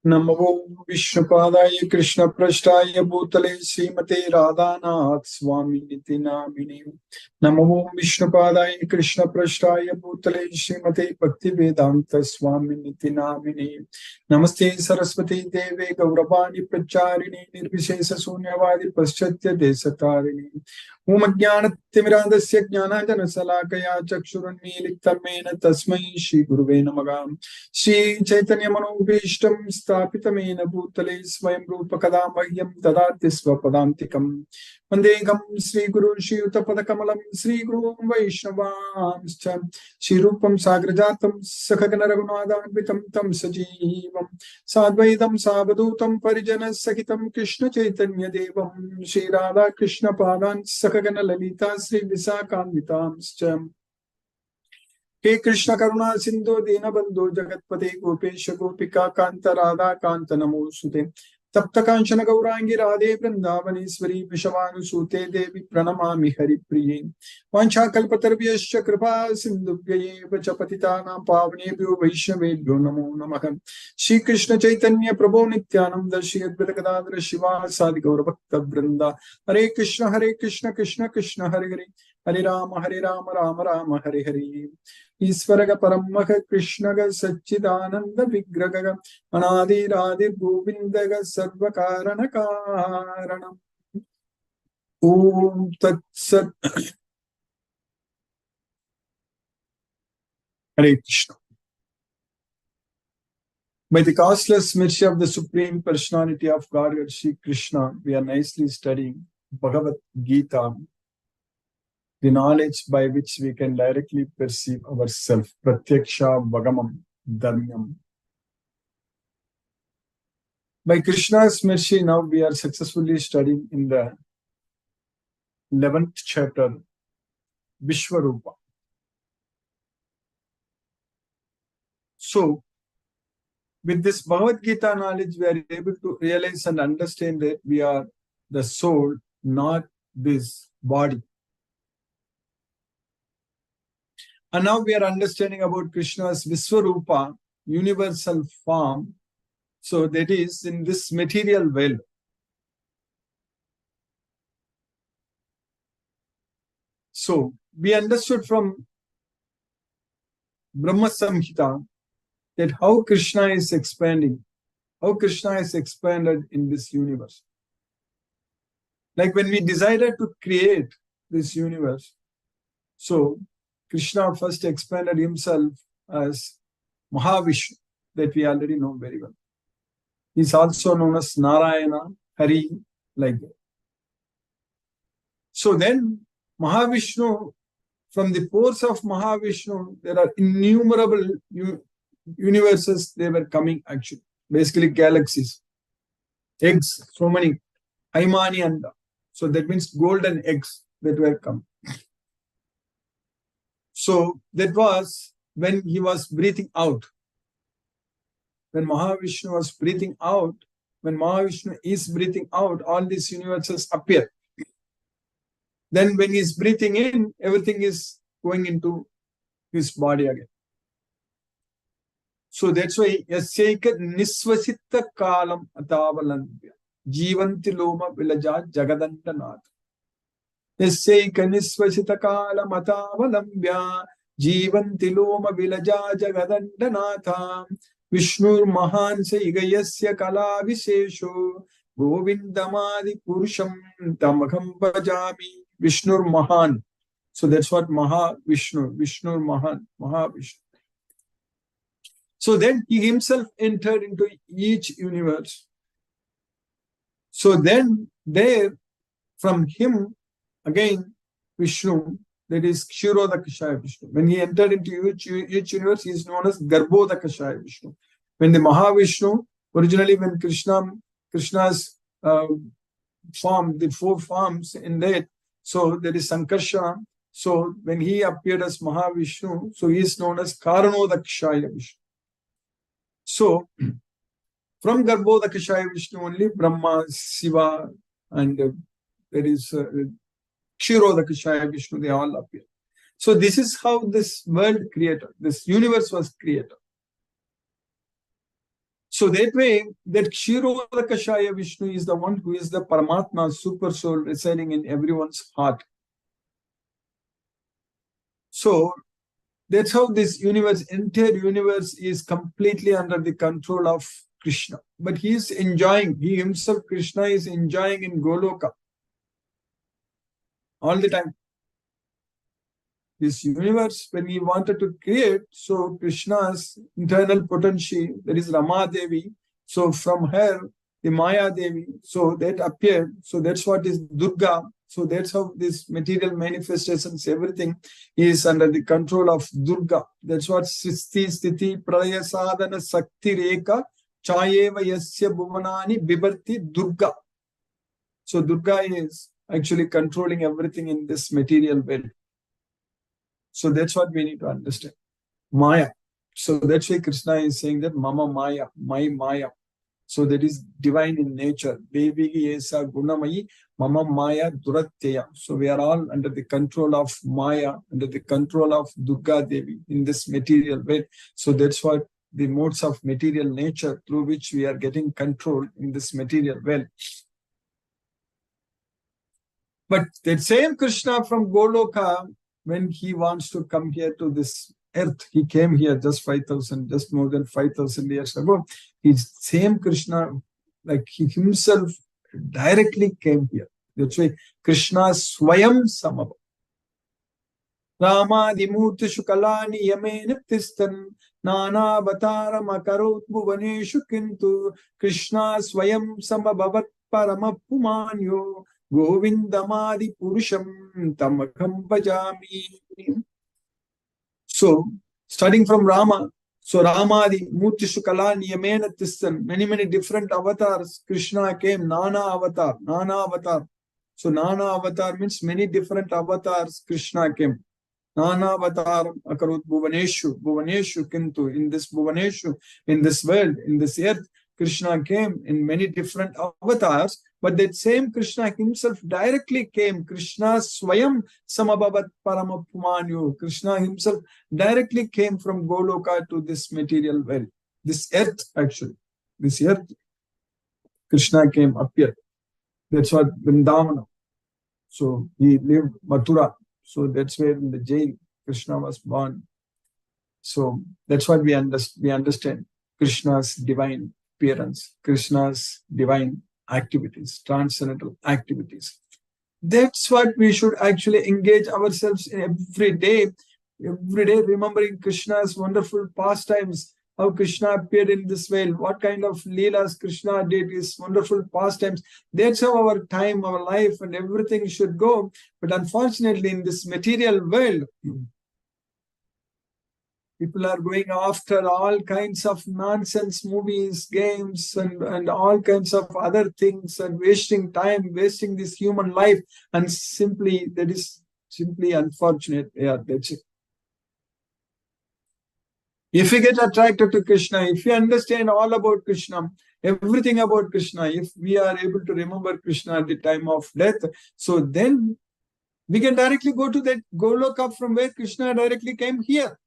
नमो विष्णुपादाय कृष्णपृष्ठाय भूतले श्रीमते राधानाथ स्वामी निति नामिने। नमो विष्णुपादाय कृष्णपृष्ठाय भूतले श्रीमते भक्तिवेदांत स्वामी निति नामिने। नमस्ते सरस्वती देवे गौरवाणी प्रचारिणे निर्विशेष शून्यवादी पाश्चात्य देशतारिणे। ओम अज्ञानतिमिरान्धस्य ज्ञानाञ्जनशलाकया चक्षुरुन्मीलितं येन तस्मै श्रीगुरुवे नमः। श्री चैतन्य मनोभीष्टं स्थापितमेन भूतले स्वयं रूप कदा मह्यं ददाति स्वपदान्तिकम्। वन्देऽहं श्रीगुरुं श्रीयुतपदकमलं श्रीगुरुं वैष्णवांश्च। श्रीरूपं साग्रजातं सखगण रघुनाथान्वितं तं सजीवं साद्वैतं सावधूतं परिजनसहितं कृष्ण चैतन्य देवं श्रीराधा कृष्ण पादान् सखगण ललिता श्री विशाखान्वितांश्च। हे कृष्ण करुणा सिंधु दीनबंधु जगतपते गोपेश गोपिका कांत राधा कांत नमोस्तुते। तप्त कांचन गौरांगी राधे वृंदावनेश्वरी विषवानुसूते देवी प्रणमामि हरिप्रिये। वाञ्छाकल्पतरुभ्यश्च कृपा सिन्धुभ्यैव च पतितानां पावनेभ्यो वैष्णवेभ्यो नमो नमः। श्री कृष्ण चैतन्य प्रभो नित्यानंद श्री अद्वैत गदाधर शिवासादि गौरभक्तवृंद। हरे कृष्ण कृष्ण कृष्ण हरे हरे, हरे राम राम राम हरे हरे। ईश्वर परम कृष्ण सच्चिदानंद विग्रह अनादिरादि गोविंद सर्व कारण कारणम। ओम तत्सत। हरे Krishna. By the costless mercy of the Supreme Personality of Godhead, Sri Krishna, we are nicely studying Bhagavad Gita, the knowledge by which we can directly perceive ourselves. Pratyaksha Vagamam Dharmyam. By Krishna's mercy, now we are successfully studying in the 11th chapter, Vishwarupa. So, with this Bhagavad Gita knowledge, we are able to realize and understand that we are the soul, not this body. And now we are understanding about Krishna's Vishwarupa, universal form. So that is in this material world. So we understood from Brahma Samhita that how Krishna is expanding, how Krishna is expanded in this universe. Like when we decided to create this universe, so Krishna first expanded himself as Mahavishnu, that we already know very well. He is also known as Narayana, Hari, like that. So then Mahavishnu, from the pores of Mahavishnu, there are innumerable universes they were coming actually. Basically galaxies, eggs, so many, Aimani and so that means golden eggs that were come. So that was when he was breathing out. When Mahavishnu was breathing out, when Mahavishnu is breathing out, all these universes appear. Then when he is breathing in, everything is going into his body again. So that's why Yasyaika Nisvasita Kalam Atavalandya Jivanti Loma Vilaja Jagadantanath. Yasyaika Nisvasita Kalam Atavalandya Jivanti Loma Vilaja Jagadantanatha. Vishnur Mahan Saigayasya Kala Vishesho Govindamadi Purusham Tamakham Bhajami. Vishnur Mahan. So that's what Mahavishnu, Vishnu Mahan, Mahavishnu. So then he himself entered into each universe. So then there, from him, again, Vishnu, that is Kshirodakashaya Vishnu. When he entered into each universe, he is known as Garbhodakashaya Vishnu. When the Mahavishnu, originally when Krishna's form, the four forms in that, so there is Sankarsana. So when he appeared as Mahavishnu, so he is known as Karanodakashaya Vishnu. So from Garbhodakashaya Vishnu only Brahma, Shiva, and there is Kshirodakashaya Vishnu, they all appear. So this is how this world created, this universe was created. So that way, that Kshirodakashaya Vishnu is the one who is the Paramatma, super soul residing in everyone's heart. So that's how this universe, entire universe, is completely under the control of Krishna. But he is enjoying, he himself, Krishna, is enjoying in Goloka all the time. This universe, when he wanted to create, so Krishna's internal potency, there is Rama Devi. So from her, the Maya Devi, so that appeared. So that's what is Durga. So that's how this material manifestations, everything is under the control of Durga. That's what Sristi Sthiti Pralaya Sadhana Sakti Reka Chayeva Yasya Bhuvanani Bibarti Durga. So Durga is actually controlling everything in this material world. So that's what we need to understand. Maya. So that's why Krishna is saying that Mama Maya, my Maya. So that is divine in nature. Devi Esa Gunamayi, Mama Maya Duratteya. So we are all under the control of Maya, under the control of Durga Devi in this material way. So that's what the modes of material nature through which we are getting control in this material well. But that same Krishna from Goloka, when he wants to come here to this earth, he came here just more than 5,000 years ago. His same Krishna, like he himself directly came here. That's why Krishna Swayam Samabha. Rama Dimurti Shukalani Yamena Tistan Nana Batara Makarut Bhuvaneshu Kintu Krishna Swayam Samabhavat Paramapumanyo Govindamadi Purusham Tamakam Bhajami. So, starting from Rama, so Ramadi, Murti Shukala, Niyamena Tissan, many different avatars. Krishna came, Nana avatar. So, Nana avatar means many different avatars. Krishna came. Nana avatar akarut Bhuvaneshu Kintu. In this Bhuvaneshu, in this world, in this earth, Krishna came in many different avatars, but that same Krishna himself directly came. Krishna Swayam Samabhavat Paramapumanyu. Krishna himself directly came from Goloka to this material world. This earth, actually. This earth, Krishna came up here. That's what Vrindavana. So he lived Mathura. So that's where in the jail Krishna was born. So that's what we understand Krishna's divine appearance, Krishna's divine activities, transcendental activities. That's what we should actually engage ourselves in every day, remembering Krishna's wonderful pastimes, how Krishna appeared in this world, what kind of leelas Krishna did, his wonderful pastimes. That's how our time, our life, and everything should go. But unfortunately, in this material world, people are going after all kinds of nonsense movies, games, and all kinds of other things, and wasting time, wasting this human life. And that is simply unfortunate. Yeah, that's it. If we get attracted to Krishna, if we understand all about Krishna, everything about Krishna, if we are able to remember Krishna at the time of death, so then we can directly go to that Goloka from where Krishna directly came here.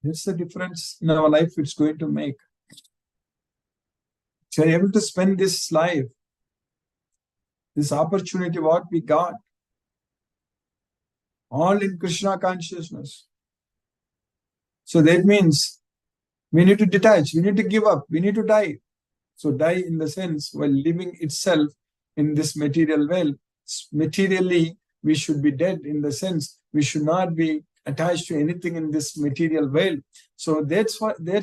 That's the difference in our life it's going to make. If we are able to spend this life, this opportunity, what we got, all in Krishna consciousness. So that means we need to detach, we need to give up, we need to die. So die in the sense while living itself in this material world. Materially, we should be dead in the sense we should not be attached to anything in this material world. So that's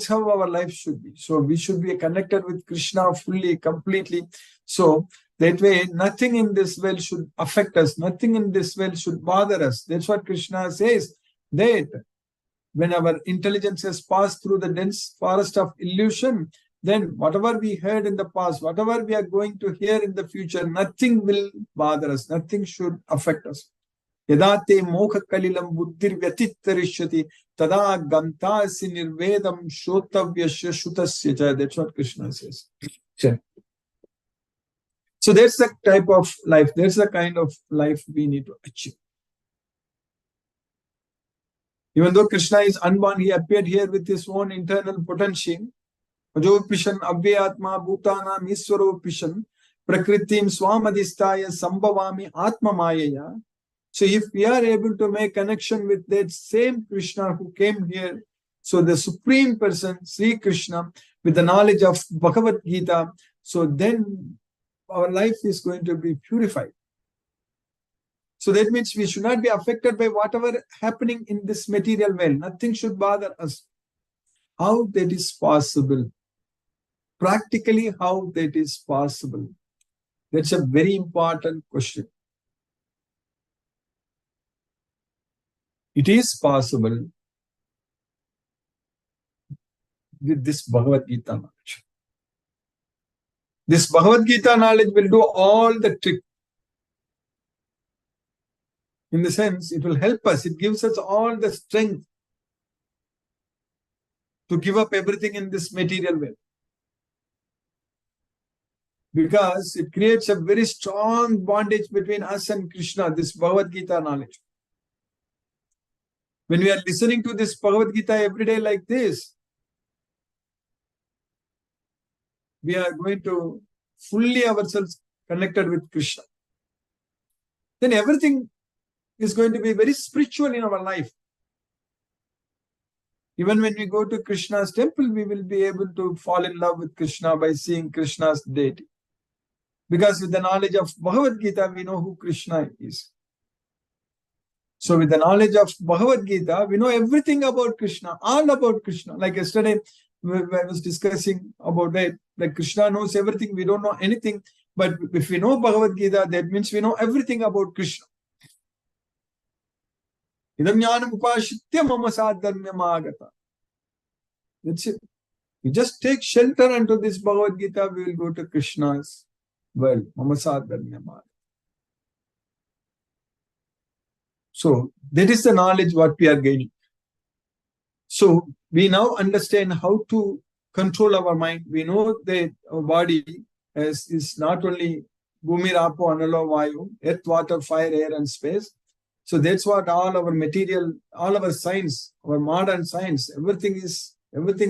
how our life should be. So we should be connected with Krishna fully, completely. So that way, nothing in this world should affect us. Nothing in this world should bother us. That's what Krishna says, that when our intelligence has passed through the dense forest of illusion, then whatever we heard in the past, whatever we are going to hear in the future, nothing will bother us. Nothing should affect us. Yadate mokha kalilam buddhir vyatittarishati tada gantasi nirvedam shrotavyasya shutasya cha. That's what Krishna says. So that's the type of life, that's the kind of life we need to achieve. Even though Krishna is unborn, he appeared here with his own internal potency. Ajopishan Avyatma Bhutanam Iswaropishan Prakritim Swamadistaya Sambhavami Atma Mayaya. So if we are able to make connection with that same Krishna who came here, so the Supreme Person, Sri Krishna, with the knowledge of Bhagavad Gita, so then our life is going to be purified. So that means we should not be affected by whatever happening in this material world. Nothing should bother us. How that is possible? Practically, how that is possible? That's a very important question. It is possible with this Bhagavad Gita knowledge. This Bhagavad Gita knowledge will do all the trick. In the sense, it will help us. It gives us all the strength to give up everything in this material world. Because it creates a very strong bondage between us and Krishna, this Bhagavad Gita knowledge. When we are listening to this Bhagavad Gita every day like this, we are going to fully ourselves connected with Krishna. Then everything is going to be very spiritual in our life. Even when we go to Krishna's temple, we will be able to fall in love with Krishna by seeing Krishna's deity. Because with the knowledge of Bhagavad Gita, we know who Krishna is. So with the knowledge of Bhagavad Gita, we know everything about Krishna, all about Krishna. Like yesterday, I was discussing about that, like Krishna knows everything, we don't know anything. But if we know Bhagavad Gita, that means we know everything about Krishna. Idam jnanam upashitya mama sadharmyam agata. That's it. You just take shelter unto this Bhagavad Gita, we will go to Krishna's world. Mama sadharmyam agata. So that is the knowledge what we are gaining. So we now understand how to control our mind. We know that our body is not only Bhumi, Rapo, Analo, Vayu, earth, water, fire, air and space. So that's what all our material, all our science, our modern science, everything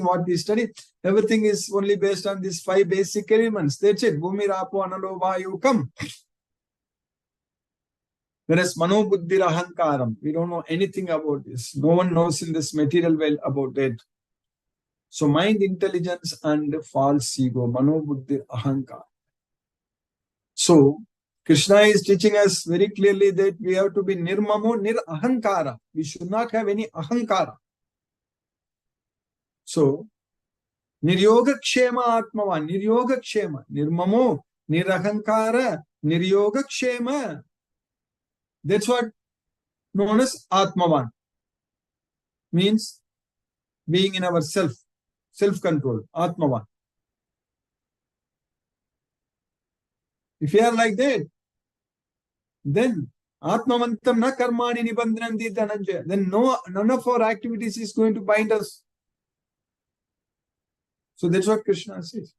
what we study, everything is only based on these 5 basic elements. That's it. Bhumi, Rapo, Analo, Vayu, come. Whereas Mano Buddhi Ahankaram, we don't know anything about this. No one knows in this material world about it. So mind, intelligence and false ego, Mano Buddhi Ahankar. So Krishna is teaching us very clearly that we have to be nirmamo, ahankara. We should not have any ahankara. So niryoga kshema atmavan, niryoga kshema, nirmamo, nirahankara, niryoga kshema. That's what known as atmavan. Means being in our self-control, atmavan. If you are like that, then atmavantam na karmani nibandhanti dhananjaya. Then none of our activities is going to bind us. So that's what Krishna says.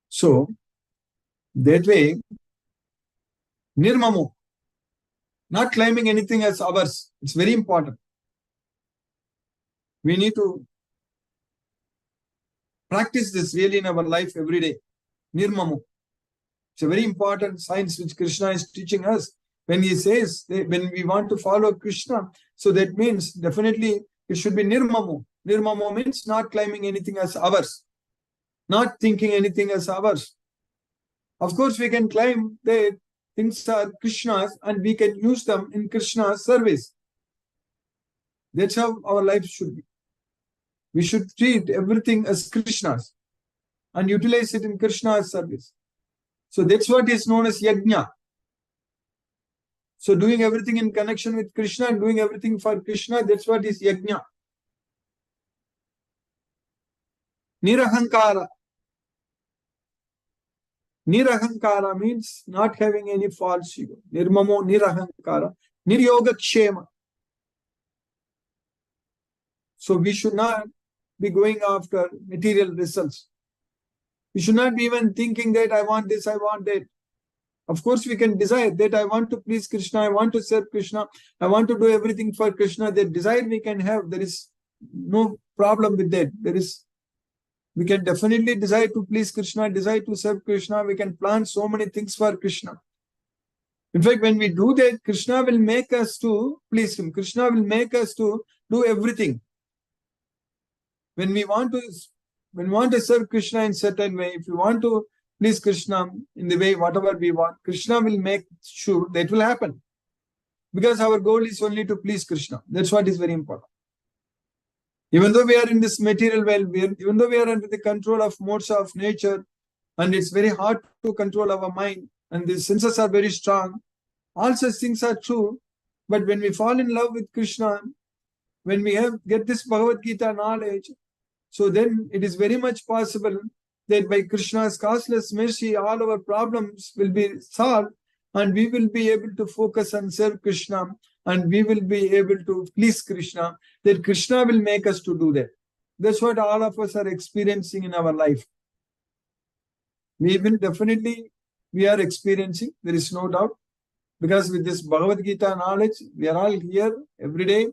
So that way, nirmamo, not claiming anything as ours. It's very important. We need to practice this really in our life every day. Nirmamo. It's a very important science which Krishna is teaching us. When he says, when we want to follow Krishna, so that means definitely it should be nirmamo. Nirmamo means not claiming anything as ours. Not thinking anything as ours. Of course, we can claim that things are Krishna's and we can use them in Krishna's service. That's how our life should be. We should treat everything as Krishna's and utilize it in Krishna's service. So that's what is known as yajna. So doing everything in connection with Krishna and doing everything for Krishna, that's what is yajna. Nirahankara. Nirahankara means not having any false ego. Nirmamo nirahankara. Niryoga kshema. So we should not be going after material results. We should not be even thinking that I want this, I want that. Of course, we can desire that I want to please Krishna, I want to serve Krishna, I want to do everything for Krishna. That desire we can have. There is no problem with that. We can definitely desire to please Krishna, desire to serve Krishna. We can plan so many things for Krishna. In fact, when we do that, Krishna will make us to please him. Krishna will make us to do everything. When we want to serve Krishna in certain way, if we want to please Krishna in the way whatever we want, Krishna will make sure that will happen. Because our goal is only to please Krishna. That's what is very important. Even though we are in this material world, even though we are under the control of modes of nature, and it's very hard to control our mind, and the senses are very strong, all such things are true. But when we fall in love with Krishna, when we get this Bhagavad Gita knowledge, so then it is very much possible that by Krishna's causeless mercy, all our problems will be solved, and we will be able to focus and serve Krishna, and we will be able to please Krishna, that Krishna will make us to do that. That's what all of us are experiencing in our life. We are experiencing, there is no doubt, because with this Bhagavad Gita knowledge, we are all here every day,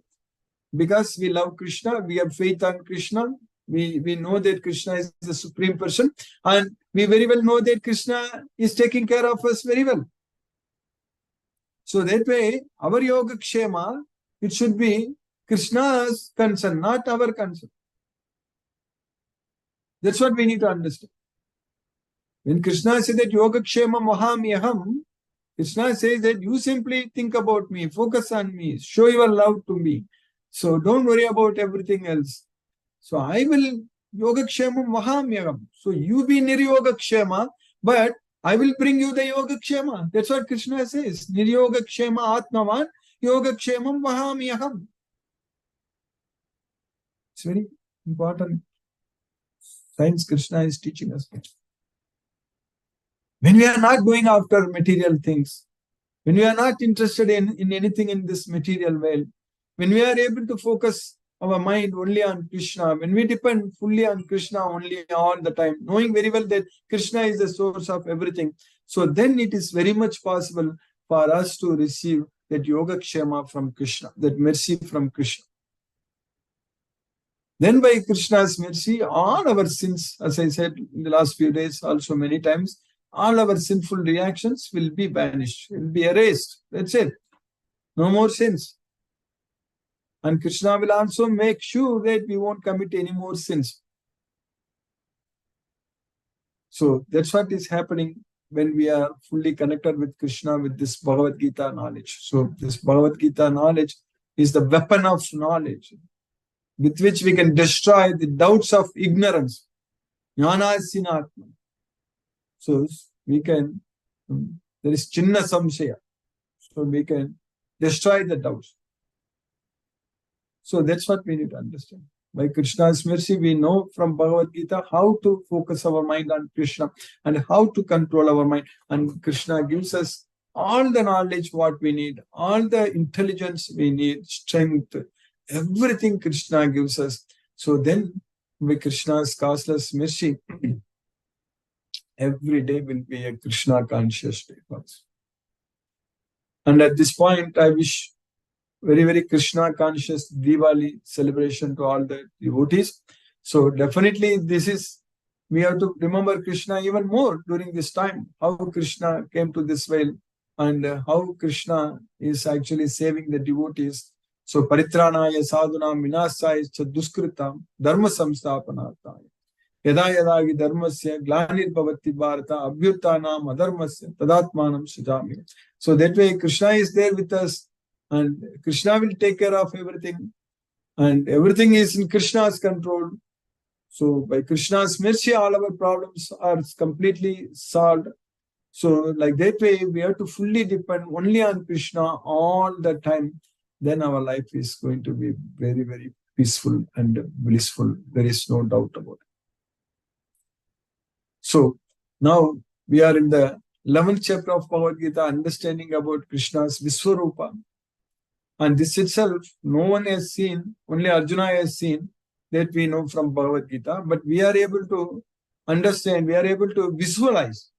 because we love Krishna, we have faith on Krishna, we know that Krishna is the Supreme Person, and we very well know that Krishna is taking care of us very well. So that way, our Yoga Kshema, it should be Krishna's concern, not our concern. That's what we need to understand. When Krishna says that Yoga Kshema Mahamyaham, Krishna says that you simply think about me, focus on me, show your love to me. So don't worry about everything else. So I will Yoga Kshema Mahamyaham. So you be Niryoga Kshema, but I will bring you the Yoga Kshema. That's what Krishna says. Niryoga Kshema Atmavan, Yoga Kshemam Mahamyaham. It's very important. Science Krishna is teaching us. When we are not going after material things, when we are not interested in anything in this material world, when we are able to focus our mind only on Krishna, when we depend fully on Krishna only all the time, knowing very well that Krishna is the source of everything, so then it is very much possible for us to receive that Yoga Kshema from Krishna, that mercy from Krishna. Then by Krishna's mercy, all our sins, as I said in the last few days also many times, all our sinful reactions will be banished, will be erased. That's it. No more sins. And Krishna will also make sure that we won't commit any more sins. So that's what is happening when we are fully connected with Krishna with this Bhagavad Gita knowledge. So this Bhagavad Gita knowledge is the weapon of knowledge with which we can destroy the doubts of ignorance. Jnana sinatma. So we can, there is chinna samshaya. So we can destroy the doubts. So that's what we need to understand. By Krishna's mercy, we know from Bhagavad Gita how to focus our mind on Krishna and how to control our mind. And Krishna gives us all the knowledge what we need, all the intelligence we need, strength, everything Krishna gives us. So then, by Krishna's causeless mercy, every day will be a Krishna conscious day for us. And at this point, I wish very, very Krishna conscious Diwali celebration to all the devotees. So definitely we have to remember Krishna even more during this time, how Krishna came to this world and how Krishna is actually saving the devotees. So Paritranaya sadhunam vinasaya cha duskritam dharma samsthapanartaya. Yada yada gi dharmasya glanir bhavati bharata abhyutanam adharmasya tadatmanam sujami. So that way Krishna is there with us and Krishna will take care of everything and everything is in Krishna's control. So by Krishna's mercy, all our problems are completely solved. So like that way, we have to fully depend only on Krishna all the time. Then our life is going to be very, very peaceful and blissful. There is no doubt about it. So now we are in the 11th chapter of Bhagavad Gita, understanding about Krishna's Viswarupa. And this itself, no one has seen, only Arjuna has seen, that we know from Bhagavad Gita. But we are able to understand, we are able to visualize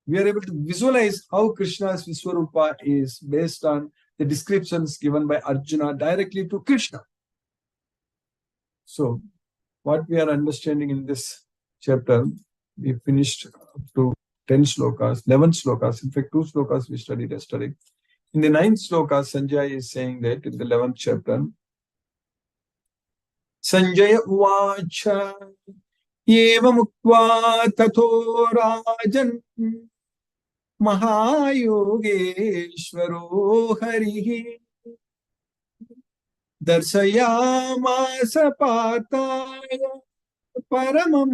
we are able to visualize how Krishna's Viswarupa is based on the descriptions given by Arjuna directly to Krishna. So, what we are understanding in this chapter, we finished up to 10 slokas, 11 slokas. In fact, 2 slokas we studied yesterday. In the 9th sloka, Sanjay is saying that in the 11th chapter, Sanjaya Uvacha Evamukva Tato Rajan Mahayogeshwaro Harihi Darshayamasa Pataya Paramam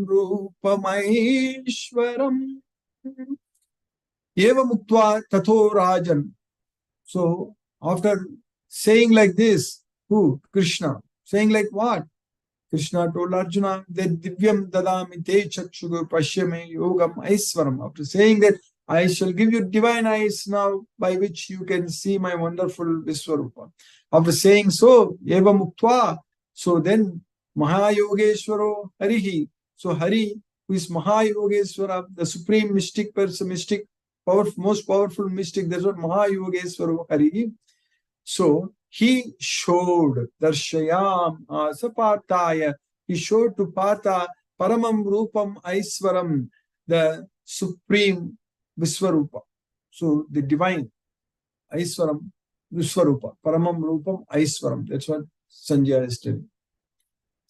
Rupamaishwaram Evamukva Tato Rajan. So, after saying like this, who? Krishna. Saying like what? Krishna told Arjuna that Divyam Dadami Te Chakshugu Pashyame Yogam Aiswaram. After saying that, I shall give you divine eyes now by which you can see my wonderful Viswarupa. After saying so, Eva Muktva, so then Mahayogeshwaro Harihi. So Hari, who is Mahayogeshwara, the supreme mystic person, most powerful mystic, that's what Mahayogeshwaro Harihi. So he showed Darshayam Sapataya. He showed to Pata Paramam Rupam Aiswaram, the supreme Viswarupa. So the divine Aiswaram, Viswarupa, Paramam Rupam Aiswaram. That's what Sanjaya is telling.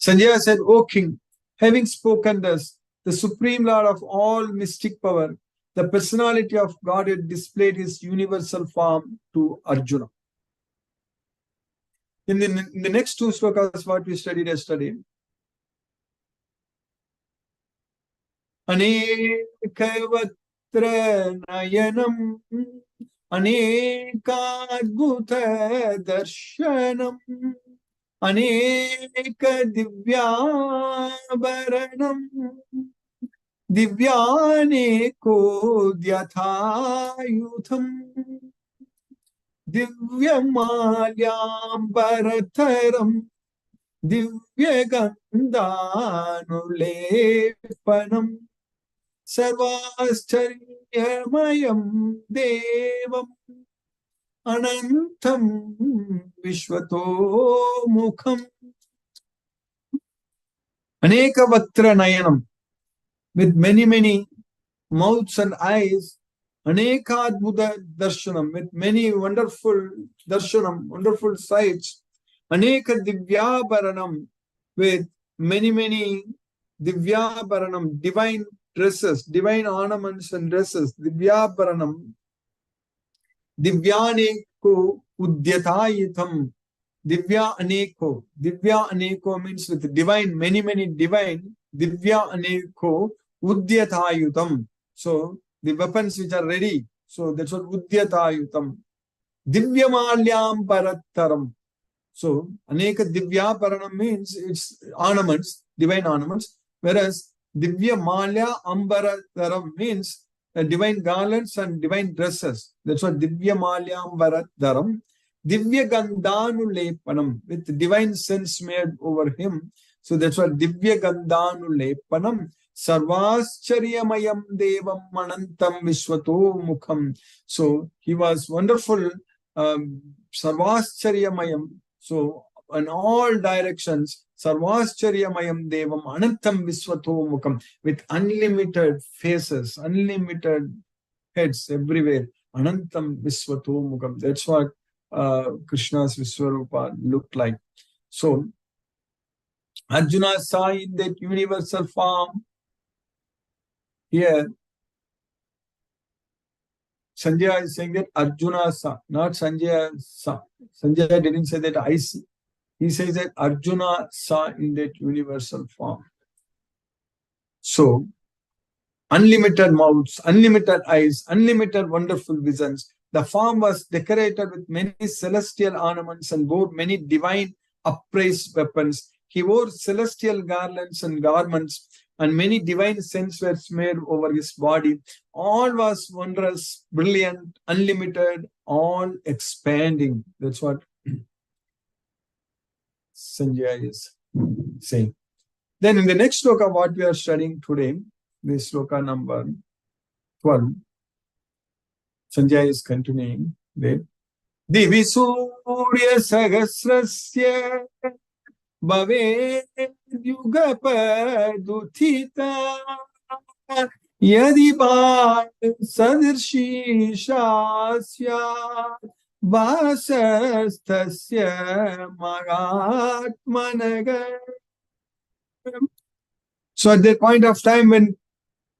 Sanjaya said, O king, having spoken thus, the supreme lord of all mystic power, the personality of God had displayed his universal form to Arjuna. In the next 2 slokas, what we studied yesterday, Anekavatra Nayanam Anekadbhuta Darshanam Aneka Divyabaranam Divyaneko Dyathayutham Divyamalyambarataram Divyagandhanulepanam Sarvascharyamayam Devam Anantam Vishwato Mukham Anekavatra Nayanam, with many mouths and eyes, Anekadbhuta Darshanam, with many wonderful darshanam, wonderful sights, Aneka Divyabaranam, with many Divyabaranam, divine dresses, divine ornaments and dresses, Divyabaranam, Divyaneko Udyatayitam, Divya Aneko means with divine, many divine, Divya Aneko Udyatayutam. So the weapons which are ready. So that's what Udyatayutam. Divyamalyam Parattaram. So Aneka Divya Paranam means it's ornaments, divine ornaments, whereas Divya Malya Ambarataram means divine garlands and divine dresses. That's what Divya Malya Ambarataram. Divya Gandhanu Lepanam, with divine sense made over him. So that's what Divya Gandhanu Lepanam. Sarvascharyamayam Devam Manantam Vishwato Mukham. So he was wonderful, Sarvascharyamayam. So in all directions, Sarvascharyamayam Devam Anantam Vishwato Mukham, with unlimited faces, unlimited heads everywhere. Anantam Vishwato Mukham. That's what Krishna's Viswarupa looked like. So Arjuna saw in that universal form. Here Sanjaya is saying that Arjuna saw, not Sanjaya saw. Sanjaya didn't say that I see. He says that Arjuna saw in that universal form. So unlimited mouths, unlimited eyes, unlimited wonderful visions. The form was decorated with many celestial ornaments and wore many divine upraised weapons. He wore celestial garlands and garments, and many divine scents were smeared over his body. All was wondrous, brilliant, unlimited, all expanding. That's what Sanjaya is saying. Then in the next sloka, what we are studying today, this sloka number 12. Sanjay is continuing there. Divi Surya Sahasrasya Bhave Yugapaduthita Yadi Bhag Sadirshi Shasya Vasastasya Mahatmanaga. So at that point of time when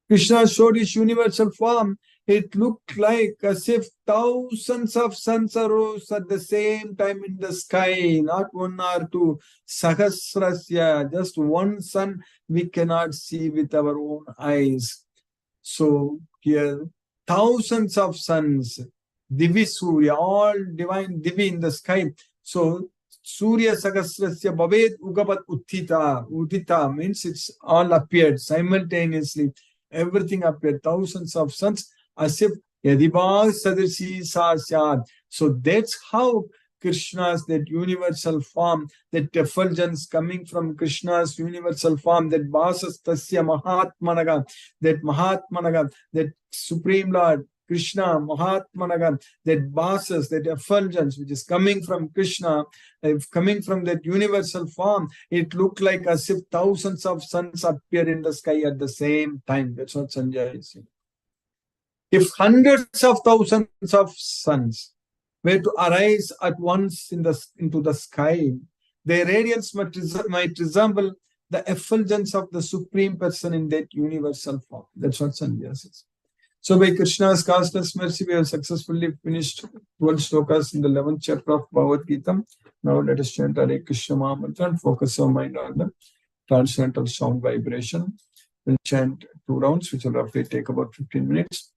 Krishna showed his universal form, it looked like as if thousands of suns arose at the same time in the sky, not one or two. Sahasrasya, just one sun we cannot see with our own eyes. So here, thousands of suns, Divi Surya, all divine Divi in the sky. So Surya Sahasrasya Bhavet Ugapat Uttita. Uttita means it's all appeared simultaneously. Everything appeared, thousands of suns, as if Yadibhag Sadirshi Sasyad. So that's how Krishna's, that universal form, that effulgence coming from Krishna's universal form, that Vasas Tasya Mahatmanaga, that Supreme Lord, Krishna, Mahatmanaga, that Vasas, that effulgence which is coming from Krishna, coming from that universal form, it looked like as if thousands of suns appear in the sky at the same time. That's what Sanjay is saying. If hundreds of thousands of suns were to arise at once into the sky, their radiance might resemble the effulgence of the Supreme Person in that universal form. That's what Sanjay says. So by Krishna's causeless mercy, we have successfully finished 12 slokas in the 11th chapter of Bhagavad Gita. Now let us chant Hare Krishna Mahamantra and focus our mind on the transcendental sound vibration. We'll chant 2 rounds, which will roughly take about 15 minutes.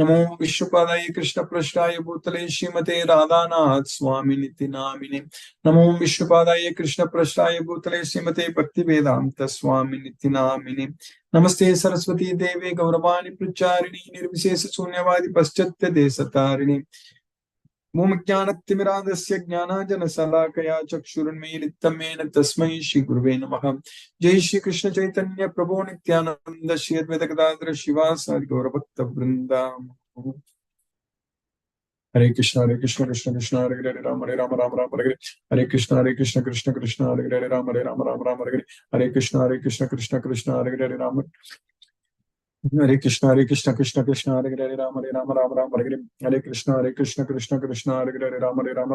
Namo Vishnupadaya Krishna Prashtaya Bhutale Srimate Radhanath Swami Niti Namine. Namo Vishnupadaya Krishna Prashtaya Bhutale Srimate Bhakti Vedanta Swami Niti Namine. Namaste Saraswati Devi Gauravani Pracharini Nirvishesha Sunyavadi Paschatya Desatarini. Mumjnanatimiradasya Jnanajana Salakaya Chakshurunmilitamena Tasmai Shri Guruve Namaha. Jai Shri Krishna Chaitanya Prabhu Nityananda Shri Advaita Gadadhara Shivasadi Gauravakta Vrinda. Hare Krishna Krishna Krishna Hare Hare Rama Rama Rama Hare Hare Krishna Krishna Krishna Hare Hare Rama Rama Rama Hare Krishna Krishna Krishna Hare Hare Rama Hare Krishna Krishna Krishna Hare Hare Rama Rama Hare Krishna Krishna Krishna Hare Hare Rama Rama Hare Krishna Krishna Krishna Hare Hare Rama Rama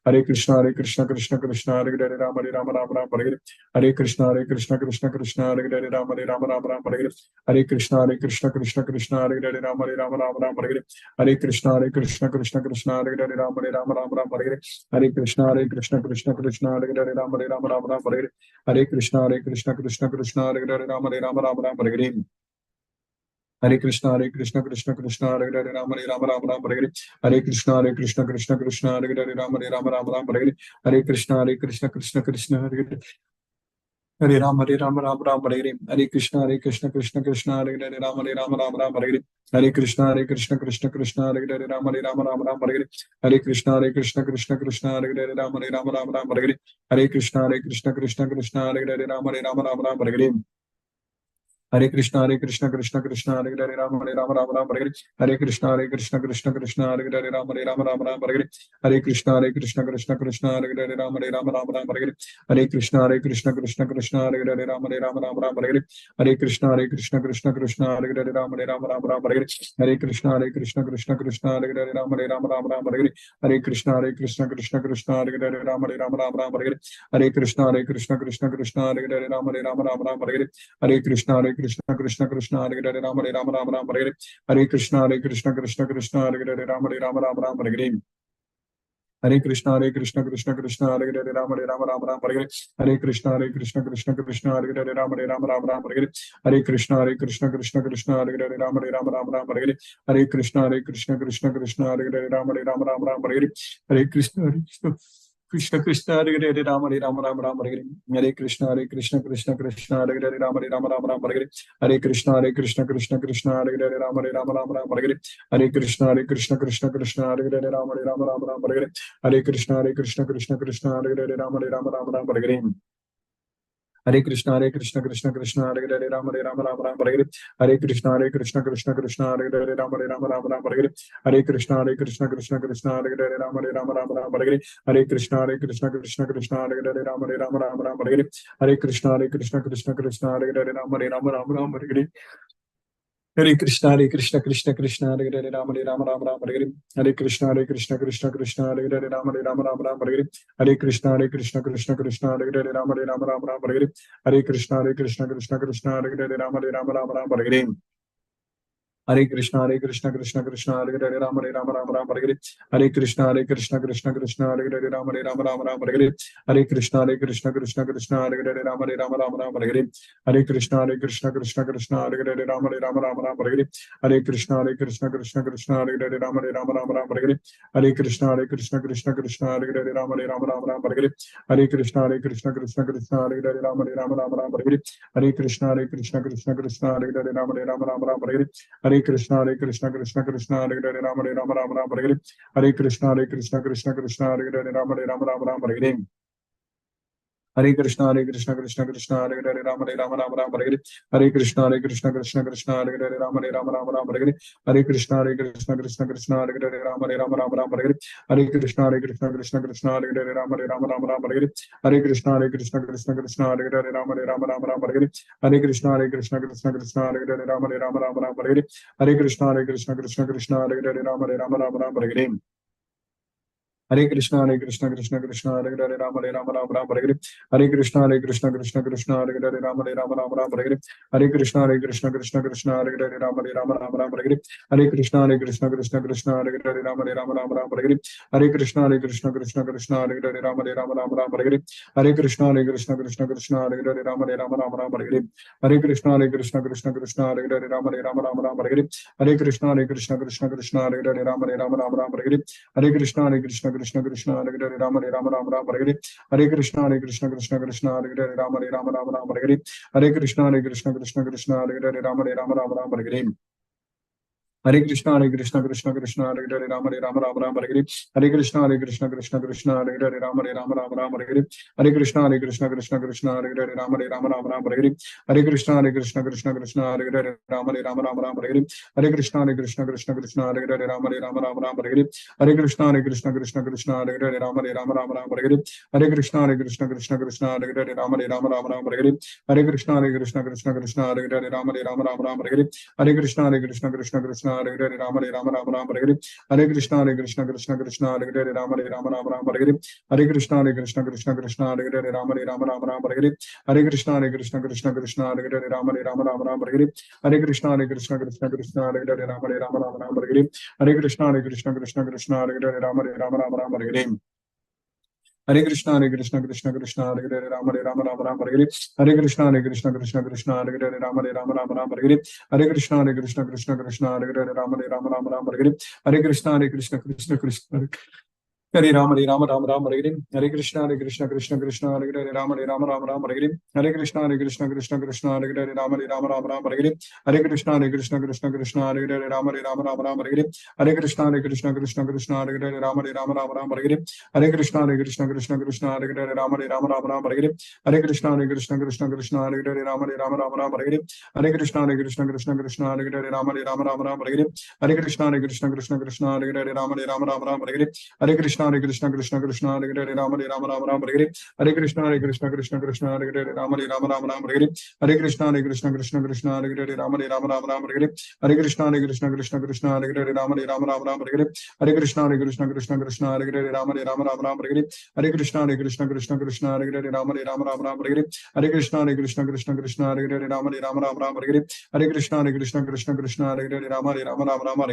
Hare Krishna Krishna Krishna Hare Hare Rama Rama Hare Krishna Krishna Krishna Hare Hare Rama Rama Hare Krishna Krishna Krishna Hare Hare Rama Rama Hare Krishna Krishna Krishna Hare Hare Rama Rama Hare Krishna Krishna Krishna Hare Hare Rama Rama Hare Krishna Krishna Hare Hare Rama Hare Hare Krishna Krishna Krishna Hare Hare Rama Hare Hare Krishna Krishna Hare Hare Hare Rama Hare Krishna Krishna Hare Hare Rama Hare Hare Krishna Krishna Hare Hare Rama Hare Krishna Krishna Hare Hare Rama Hare Krishna Krishna Hare Hare Rama Hare Hare Krishna Krishna Hare Hare Rama Hare Hare Krishna Krishna Hare Hare Rama Hare Krishna Krishna Hare Hare Rama Hare Krishna Krishna Hare Hare Rama Hare Krishna Krishna Hare Hare Rama Hare Krishna Krishna Hare Hare Rama Hare Krishna Krishna Hare Hare Rama Hare Krishna Krishna Hare Hare Rama Hare Krishna Krishna Hare Hare Rama Hare Krishna Krishna Hare Hare Rama Hare Krishna Krishna Hare Hare Rama Hare Krishna Krishna Hare Hare Rama Hare Krishna Krishna Hare Hare Rama Hare Krishna Krishna Hare Hare Rama Hare Krishna Krishna Hare Hare Rama Hare Krishna Krishna Hare Hare Rama Hare Krishna Krishna Hare Hare Rama Hare Krishna Krishna Hare Hare Rama Hare Krishna Krishna Hare Hare Rama Hare Krishna Krishna Krishna Hare Hare Rama Rama Rama Rama Hare Hare Krishna Krishna Krishna Hare Hare Rama Rama Rama Rama Hare Hare Krishna Krishna Krishna Hare Hare Rama Rama Rama Rama Hare Hare Krishna Krishna Krishna Hare Hare Rama Rama Rama Rama Hare Hare Krishna Krishna Krishna Hare Hare Rama Rama Rama Rama Hare Hare Krishna Krishna Hare Hare Rama Rama Rama Rama Hare Krishna Krishna Krishna Hare Hare Rama Rama Rama Rama Hare Krishna Krishna Krishna Hare Hare Rama Rama Rama Rama Hare Krishna Krishna Hare Hare Rama Rama Rama Rama Hare Krishna Krishna Hare Hare Rama Rama Rama Hare Krishna Krishna Krishna Hare Hare Rama Rama Rama Rama Hare Krishna Krishna Hare Hare Rama Rama Rama Rama Hare Krishna Krishna Hare Hare Rama Rama Rama Rama Hare Krishna Krishna Hare Hare Rama Rama Rama Rama Hare Krishna Krishna Hare Hare Rama Rama Rama Rama Hare Krishna Krishna Hare Hare Rama Rama Rama Rama Hare Krishna Krishna Hare Hare Rama Rama Rama Rama Hare Krishna Krishna Hare Hare Rama Rama Rama Rama Hare Krishna Krishna Hare Hare Rama Rama Rama Rama Hare Krishna Krishna Hare Hare Rama Rama Rama Rama Hare Krishna Krishna Hare Hare Rama Rama Rama Rama Hare Krishna Krishna Hare Hare Rama Rama Rama Rama Hare Krishna Krishna Hare Hare Rama Rama Rama Rama Hare Krishna Krishna Hare Hare Rama Rama Rama Rama Hare Krishna Krishna Hare Hare Rama Rama Rama Rama Hare Krishna Krishna Hare Hare Rama Rama Rama Rama Hare Krishna Hare Hare Rama Rama Rama Hare Krishna Krishna Hare Hare Rama Rama Rama Hare Krishna Krishna Hare Hare Rama Rama Rama Hare Krishna Krishna Hare Hare Rama Rama Rama Hare Krishna Krishna Hare Hare Rama Rama Rama Hare Krishna Krishna Hare Hare Rama Rama Rama Hare Krishna Krishna Hare Hare Rama Rama Rama Hare Krishna Krishna Hare Hare Rama Rama Rama Hare Krishna Krishna Hare Hare Rama Rama Rama Hare Krishna Krishna Hare Hare Rama Rama Rama Hare Krishna Krishna Hare Hare Rama Rama Rama Hare Krishna Krishna Hare Hare Rama Rama Rama Hare Krishna Krishna Hare Hare Rama Rama Rama Hare Krishna Krishna Hare Hare Rama Rama Rama Hare Krishna Krishna Hare Hare Rama Rama Rama Hare Krishna Krishna Hare Hare Rama Rama Rama Hare Krishna Krishna Hare Hare Rama Rama Rama Hare Krishna Krishna Hare Hare Rama Rama Rama Hare Krishna Krishna Hare Hare Rama Rama Rama Hare Krishna Krishna Hare Hare Rama Rama Rama Hare Krishna Krishna Hare Hare Rama Rama Rama Hare Krishna Krishna Hare Hare Rama Rama Rama Hare Krishna Krishna Hare Hare Rama Rama Rama Hare Krishna Krishna Hare Hare Rama Rama Rama Hare Krishna Krishna Hare Hare Rama Rama Rama Hare Krishna Krishna Hare Hare Rama Rama Hare Krishna Krishna Hare Hare Rama Rama Hare Krishna Krishna Hare Hare Rama Rama Hare Krishna Krishna Hare Rama Rama Hare Krishna Krishna Hare Hare Rama Rama Hare Krishna Krishna Hare Hare Rama Rama Hare Krishna Krishna Hare Hare Rama Rama Hare Krishna Krishna Hare Hare Rama Rama Hare Krishna Krishna Hare Hare Rama Rama Hare Krishna Krishna Hare Hare Rama Rama Hare Krishna Krishna Hare Hare Rama Rama Hare Krishna Krishna Hare Hare Rama Rama Hare Krishna Krishna Hare Hare Rama Rama Hare Krishna Krishna Hare Hare Rama Rama Hare Krishna Krishna Hare Hare Rama Rama Hare Krishna Krishna Hare Hare Rama Rama Hare Krishna Krishna Hare Hare Rama Rama Hare Krishna Krishna Hare Hare Rama Rama Hare Krishna Krishna Hare Hare Rama Rama Hare Krishna Krishna Hare Hare Rama Rama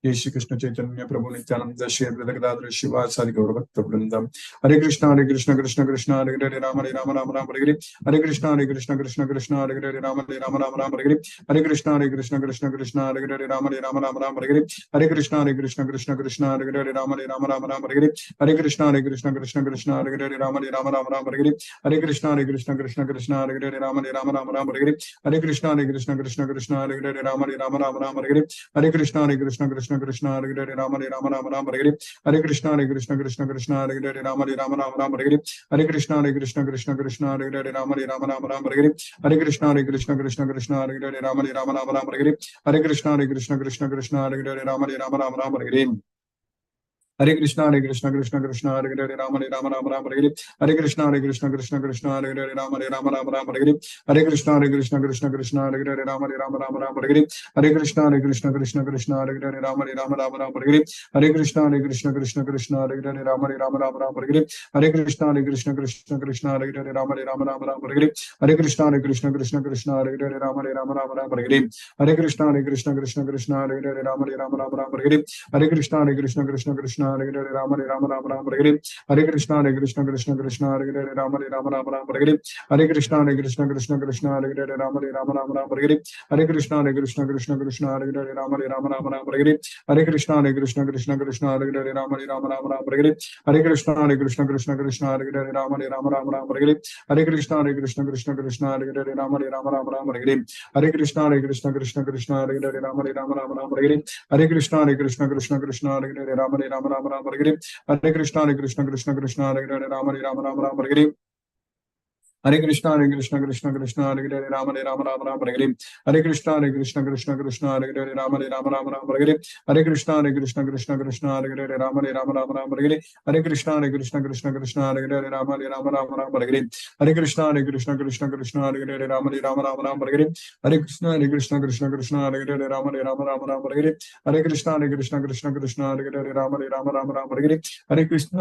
Jai Shri Krishna Chaitanya Prabhu Nityananda Shri Advaita Gadadhara Shivasadi Gaura Bhakta Vrindam Hare Krishna Krishna Hare Hare Rama Rama Hare Krishna Krishna Hare Hare Rama Rama Hare Krishna Krishna Hare Hare Rama Rama Hare Krishna Krishna Hare Hare Rama Rama Hare Krishna Krishna Hare Hare Rama Rama Hare Krishna Krishna Hare Hare Rama Rama Hare Krishna Krishna Hare Hare Rama Rama Hare Krishna Krishna Krishna Krishna Hare Hare Rama Rama Rama Rama Hare Hare Hare Krishna Krishna Krishna Krishna Hare Hare Rama Rama Rama Rama Hare Hare Hare Krishna Krishna Krishna Krishna Hare Hare Rama Rama Rama Rama Hare Hare Hare Krishna Krishna Krishna Krishna Hare Hare Rama Rama Rama Rama Hare Hare Hare Krishna Krishna Krishna Krishna Hare Hare Rama Rama Rama Rama Hare Hare Hare Krishna Krishna Krishna Hare Hare Rama Rama Rama Rama Hare Hare Hare Krishna Krishna Krishna Krishna Hare Hare Rama Rama Rama Rama Hare Hare Hare Krishna Krishna Krishna Krishna Hare Hare Rama Rama Rama Rama Hare Hare Hare Krishna Krishna Krishna Krishna Hare Hare Rama Rama Rama Rama Hare Hare Hare Krishna Krishna Krishna Krishna Hare Hare Rama Rama Rama Rama Hare Hare Hare Krishna Krishna Krishna Krishna Hare Hare Rama Rama Rama Rama Hare Hare Hare Krishna Krishna Krishna Krishna Hare Hare Rama Rama Rama Rama Hare Hare Hare Krishna Krishna Krishna Krishna Hare Hare Rama Rama Rama Rama Hare Hare Hare Krishna Krishna Krishna Krishna Hare Hare Rama Rama Rama Rama Hare Hare Hare Krishna Krishna Krishna Krishna Hare Hare Rama Rama Rama Rama Hare Hare Hare Krishna Krishna Krishna Krishna Hare Hare Rama Rama Rama Rama Hare Hare Hare Krishna Krishna Krishna Krishna Hare Hare Rama Rama Rama Rama Hare Hare Hare Krishna Krishna Krishna Krishna Hare Hare Rama Rama Rama Rama Hare Hare Hare Krishna Krishna Krishna Krishna Hare Hare Rama Rama Rama Rama Hare Hare Hare Krishna Krishna Krishna Krishna Hare Hare Rama Rama Rama Rama Hare Hare Hare Krishna Krishna Krishna Krishna Hare Hare Rama Rama Rama Rama Hare Hare Hare Krishna Krishna Krishna Krishna Hare Hare Rama Rama Rama Rama Hare Hare Hare Krishna Krishna Krishna Krishna Hare Hare Rama Rama Rama Rama Hare Hare Hare Krishna Krishna Krishna Krishna Hare Hare Rama Rama Rama Rama Hare Hare Hare Krishna Krishna Krishna Krishna Hare Hare Rama Rama Rama Rama Hare Hare Hare Krishna Krishna Krishna Krishna Hare Hare Rama Rama Rama Rama Hare Hare Hare Krishna Krishna Krishna Krishna Hare Hare Rama Rama Rama Rama Hare Hare Hare Krishna Krishna Krishna Krishna Hare Hare Rama Rama Rama Rama Hare Hare Hare Krishna Krishna Krishna Krishna Hare Hare Rama Rama Rama Rama Hare Hare Hare Krishna Krishna Krishna Krishna Hare Hare Rama Rama Rama Rama Hare Hare Hare Krishna Krishna Krishna Hare Hare Rama Rama Rama Rama Hare Hare Hare Krishna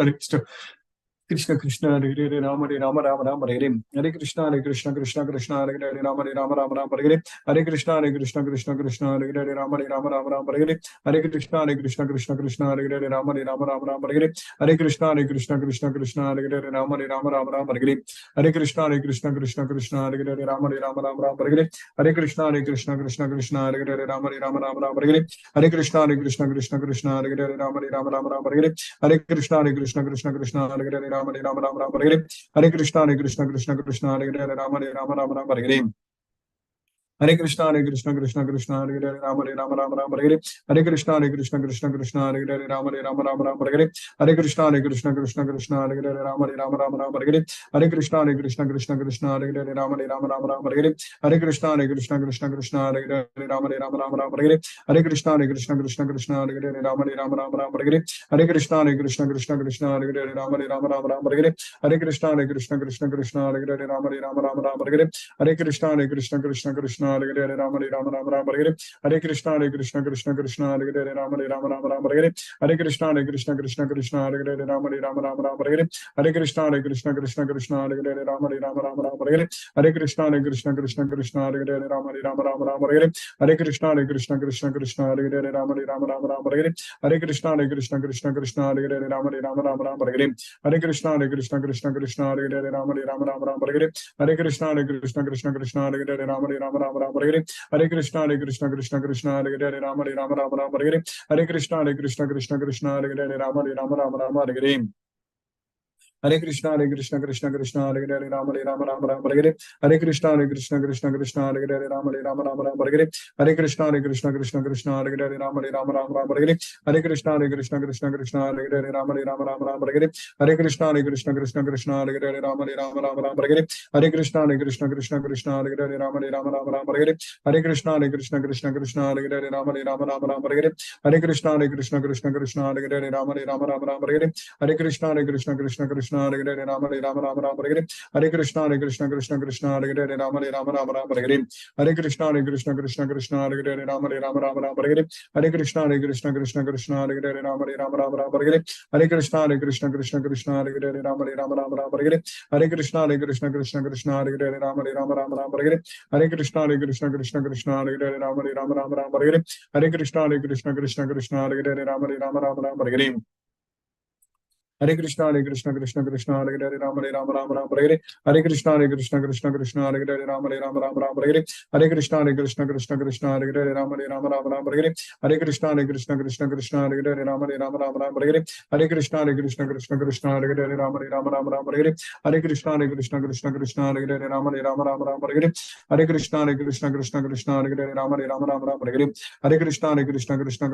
Krishna Krishna Krishna Hare Hare Rama Rama Rama Rama Hare Hare Hare Krishna Krishna Krishna Krishna Hare Hare Rama Rama Rama Rama Hare Hare Hare Krishna Krishna Krishna Krishna Hare Hare Rama Rama Rama Rama Hare Hare Hare Krishna Krishna Krishna Krishna Hare Hare Rama Rama Rama Rama Hare Hare Hare Krishna Krishna Krishna Krishna Hare Hare Rama Rama Rama Rama Hare Hare Hare Krishna Krishna Krishna Krishna Hare Hare Rama Rama Rama Rama Hare Hare Hare Krishna Krishna Krishna Krishna Hare Hare Rama Rama Rama Rama Hare Hare Hare Krishna Krishna Krishna Krishna Hare Hare Rama Rama Rama Rama Hare Hare Hare Krishna Krishna Krishna Krishna Hare Hare Rama Rama Rama Rama Hare Hare Hare Krishna Krishna Krishna Krishna Hare Hare Rama Rama Rama Rama Hare Hare Hare Krishna Krishna Krishna Krishna Hare Hare Rama Rama Rama Rama Hare Hare Hare Krishna Krishna Krishna Krishna Hare Hare Rama Rama Rama Rama Hare Hare Hare Krishna Krishna Krishna Krishna Hare Hare Rama Rama Rama Rama Hare Hare Hare Krishna Krishna Krishna Krishna Hare Hare Rama Rama Rama Rama Hare Hare Hare Krishna Krishna Krishna Krishna Hare Hare Rama Rama Rama Rama Hare Hare Hare Krishna Krishna Krishna Krishna Hare Hare Rama Rama Rama Rama Hare Hare Hare Krishna Krishna Krishna Krishna Hare Hare Rama Rama Rama Rama Hare Hare Hare Krishna Krishna Krishna Krishna Hare Hare Rama Rama Rama Rama Hare Hare Hare Krishna Krishna Krishna Krishna Hare Hare Rama Rama Rama Rama Hare Hare Hare Krishna Krishna Krishna Krishna Hare Hare Rama Rama Rama Rama Hare Hare Hare Krishna Krishna Krishna Krishna Hare Hare Rama Rama Rama Rama Hare Hare Hare Krishna Krishna Krishna Krishna Hare Hare Rama Rama Rama Rama Hare Hare Hare Krishna Krishna Krishna Krishna Hare Hare Rama Rama Rama Rama Hare Hare Hare Krishna Krishna Krishna Krishna Hare Hare Rama Rama Rama Rama Hare Hare Hare Krishna Krishna Krishna Krishna Hare Hare Rama Rama Rama Rama Hare Hare Hare Krishna Krishna Krishna Krishna Hare Hare Rama Rama Rama Rama Hare Hare Hare Krishna Krishna Krishna Krishna Hare Hare Rama Rama Rama Rama Hare Hare Hare Krishna Krishna Krishna Krishna Hare Hare Rama Rama Rama Rama Hare Hare Hare Krishna Krishna Krishna Hare Hare Rama Rama Rama Rama Hare Hare Hare Krishna Krishna Krishna Krishna Hare Hare Rama Rama Rama Rama Hare Hare Hare Krishna Krishna Krishna Krishna Hare Hare Rama Rama Rama Rama Hare Hare Hare Krishna Krishna Krishna Krishna Hare Hare Rama Rama Rama Rama Hare Hare Hare Krishna Krishna Krishna Krishna Hare Hare Rama Rama Rama Rama Hare Hare Hare Krishna Krishna Krishna Krishna Hare Hare Rama Rama Rama Rama Hare Hare Hare Krishna Krishna Krishna Krishna Hare Hare Rama Rama Rama Rama Hare Hare Hare Krishna Krishna Krishna Krishna Hare Hare Rama Rama Rama Rama Hare Hare Hare Krishna Krishna Krishna Krishna Hare Hare Rama Rama Rama Rama Hare Hare Hare Krishna Krishna Krishna Krishna Hare Hare Rama Rama Rama Rama Hare Hare Hare Krishna Krishna Krishna Krishna Hare Hare Rama Rama Rama Rama Hare Hare Hare Krishna Krishna Krishna Krishna Hare Hare Rama Rama Rama Rama Hare Hare Hare Krishna Krishna Krishna Krishna Hare Hare Rama Rama Rama Rama Hare Hare Hare Krishna Krishna Krishna Krishna Hare Hare Rama Rama Rama Rama Hare Hare Hare Krishna Krishna Krishna Krishna Hare Hare Rama Rama Rama Rama Hare Hare Hare Krishna Krishna Krishna Krishna Hare Hare Rama Rama Rama Rama Hare Hare Hare Krishna, Krishna Krishna, Hare Hare, Rama Rama, Hare Hare. Hare Krishna, Krishna Krishna, Hare Hare, Rama Rama, Hare Hare. Hare Krishna, Krishna Krishna, Hare Hare, Rama Rama, Hare Hare. Hare Krishna, Krishna Krishna, Hare Hare, Rama Rama, Hare Hare. Hare Krishna, Krishna Krishna, Hare Hare, Rama Rama, Hare Hare. Hare Krishna, Krishna Krishna, Hare Hare, Rama Rama, Hare Hare. Hare Krishna, Krishna Krishna, Hare Hare, Rama Rama, Hare Hare. Hare Krishna, Krishna Krishna, Hare Hare, Rama Rama, Hare Hare. Hare Krishna,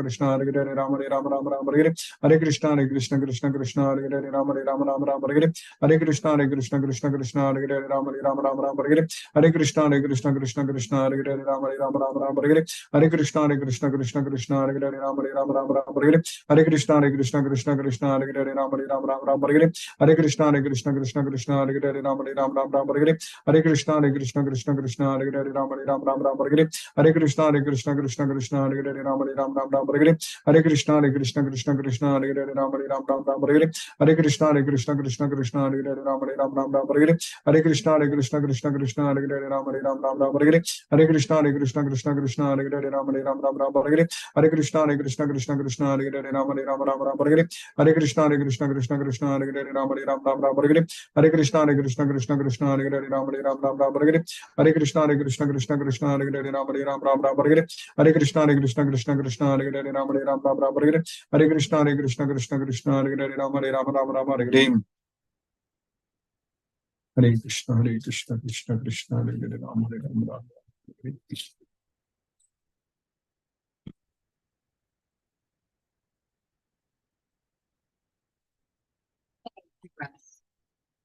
Krishna, Hare Hare, Rama Rama, Hare Hare. Hare Krishna, Krishna Krishna, Hare Hare, Rama Rama, Hare Hare. Hare Krishna, Krishna Krishna, Hare Hare, Rama Rama, Hare Hare. Hare Krishna, Krishna Krishna, Hare Hare, Rama Rama, Hare Hare. Hare Krishna, Krishna Krishna, Hare Hare, Rama Rama, Hare Hare. Hare Krishna, Krishna Krishna, Hare Hare, Rama Rama, Hare Hare. Hare Krishna, Krishna Krishna, Hare Hare, Rama Rama, Hare Hare. Hare Krishna, Krishna Krishna, Hare Hare, Rama Rama, Hare Hare. Hare Krishna, Krishna Krishna, Hare Hare, Rama Rama, Hare Hare. Hare Krishna, Krishna Krishna, Hare Hare, Rama Rama, Hare Hare. Hare Krishna, Krishna Krishna, Hare Hare, Rama Rama, Hare Hare. Hare Krishna, Krishna Krishna, Hare Hare, Rama Rama, Hare Hare. Hare Krishna, Krishna Krishna, Hare Hare, Rama Rama, Hare Hare. Hare Krishna, Krishna Krishna, Hare Hare, Rama Rama, Hare Hare. Hare Krishna, Krishna Krishna, Hare Hare, Rama Rama, Hare Hare. Hare Krishna, Krishna Krishna, Hare Hare, Rama Rama, Hare Hare. Hare Krishna, Krishna Krishna, Hare Hare, Rama Rama, Hare Hare. Hare Krishna, Krishna Krishna, Hare Hare, Rama Rama, Hare Hare. Hare Krishna, Krishna Krishna, Hare Hare, Rama Rama, Hare Hare.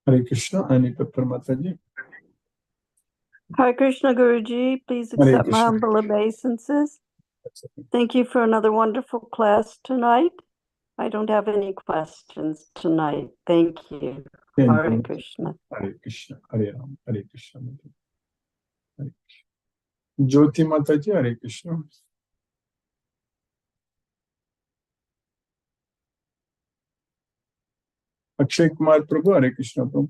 Hare Krishna, Anita Mataji. Hare Krishna Guruji, please accept my humble obeisances. Thank you for another wonderful class tonight. I don't have any questions tonight. Thank you. Hare Krishna. Hare Krishna, Hare Ram, Hare Krishna. Hare Krishna. Jyoti Mataji, Hare Krishna. Akshay Kumar Prabhu, Hare Krishna Prabhu.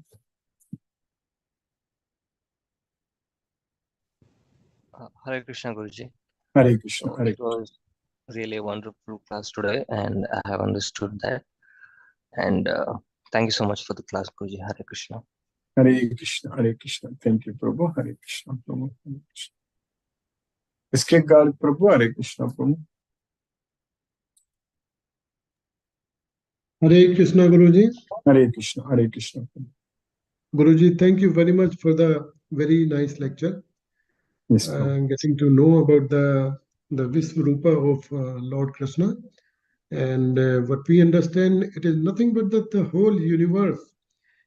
Hare Krishna Guruji. Hare Krishna, Hare It was really a wonderful class today, and I have understood that. And thank you so much for the class, Guruji. Hare Krishna. Hare Krishna, Hare Krishna. Thank you, Prabhu. Hare Krishna, Prabhu. Hare Krishna. SK Garg Prabhu, Hare Krishna, Prabhu. Hare Krishna Guruji. Hare Krishna, Hare Krishna. Guruji, thank you very much for the very nice lecture. Yes, getting to know about the Visvarupa of Lord Krishna. And what we understand, it is nothing but that the whole universe,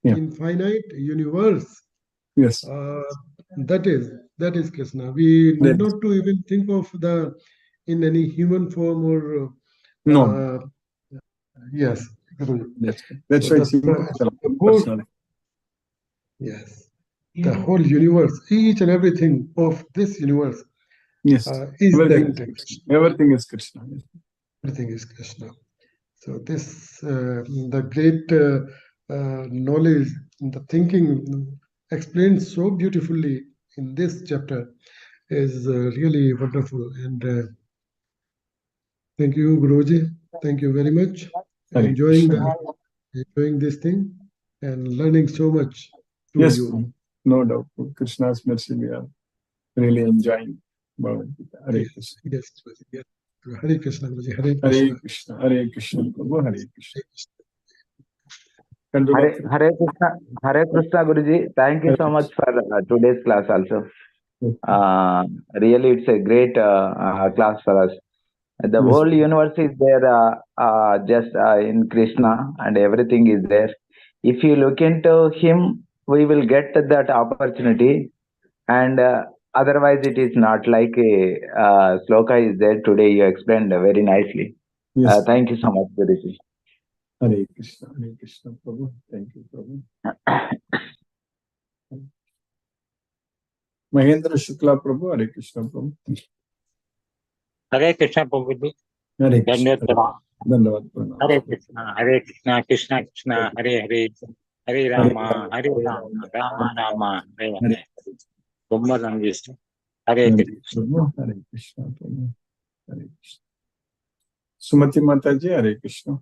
infinite universe. Yes. That is Krishna. We need not to even think of in any human form or no. Yes. That's why yes. The whole universe, each and everything of this universe, is everything is Krishna. Everything is Krishna. So this, the great knowledge, the thinking explained so beautifully in this chapter is really wonderful. And thank you, Guruji. Thank you very much. Enjoying this thing and learning so much through you. No doubt. Krishna's mercy, we are really enjoying Bhagavad Gita. Hare Krishna. Yes. Hare Krishna, Guruji. Hare Krishna. Hare Krishna. Hare Krishna. Hare Krishna, Guruji. Thank you so much for today's class also. Really, it's a great class for us. The whole universe is there just in Krishna, and everything is there. If you look into him, we will get that opportunity, and otherwise it is not. Like a sloka is there today, you explained very nicely. Thank you so much, Guruji. Hare Krishna, Prabhu. Thank you, Prabhu. Mahendra Shukla Prabhu, Hare Krishna Prabhu. Hare Krishna Prabhuji. Hare Krishna. Hare Krishna, Hare Krishna, Krishna Krishna, Hare Hare, Hare Rama, Hare Rama, Rama Rama, Hare Hare. Hare Krishna. Hare Krishna Prabhu. Hare Krishna. Sumati Mataji, Hare Krishna.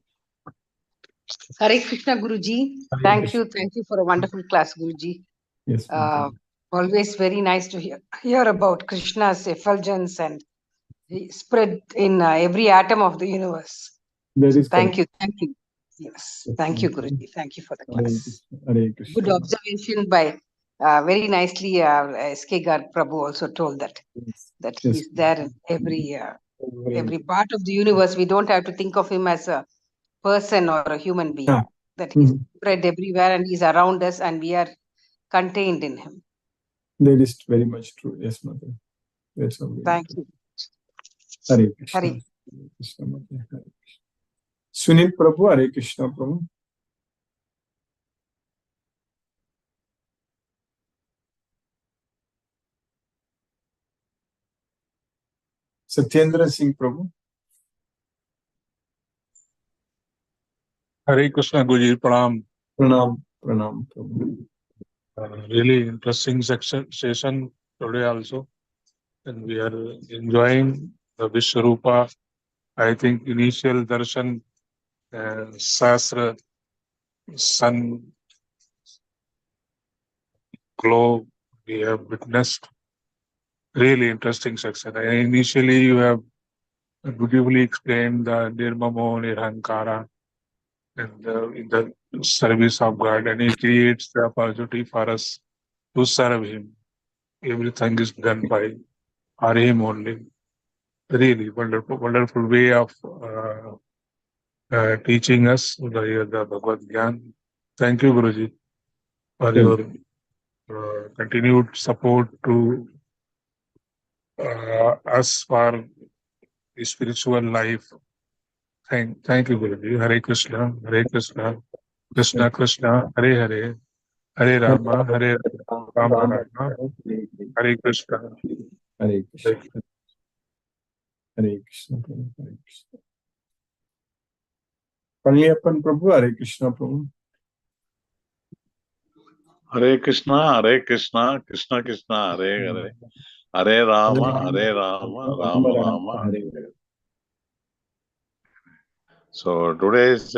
Hare Krishna, Guruji. Thank you for a wonderful class, Guruji. Yes. Always very nice to hear about Krishna's effulgence and spread in every atom of the universe. That is Thank you. Yes, thank you, Guruji. Thank you for the Hare class. Krishna. Hare Krishna. Good observation by very nicely S.K. Garg Prabhu also told that he's there in every part of the universe. We don't have to think of him as a person or a human being. That he's spread everywhere and he's around us and we are contained in him. That is very much true. Yes, Mother. That's how. Thank you. Hare Krishna. Hare. Hare Krishna, Mother. Hare Krishna. Sunil Prabhu, Hare Krishna Prabhu. Satyendra Singh Prabhu. Hare Krishna Guruji, Pranam. Pranam Prabhu. Really interesting session today also. And we are enjoying the Vishwarupa. I think initial darshan, Sasra, sun glow, we have witnessed. Really interesting section. And initially you have beautifully explained the Nirmamo Nirankara and in the service of God, and He creates the opportunity for us to serve Him. Everything is done by Him only. Really wonderful way of teaching us the Bhagavad Gita. Thank you, Guruji, for your continued support to us for the spiritual life. Thank you, Guruji. Hare Krishna, Hare Krishna, Krishna Krishna, Hare Hare, Hare Rama, Hare Rama, Rama, Hare Krishna. Hare Krishna. Hare Krishna. Hare Krishna. Paliyappan Prabhu, Hare Krishna Prabhu. Hare Krishna, Krishna Krishna, Hare Hare, Hare Rama, Rama Rama, Hare Hare. So today's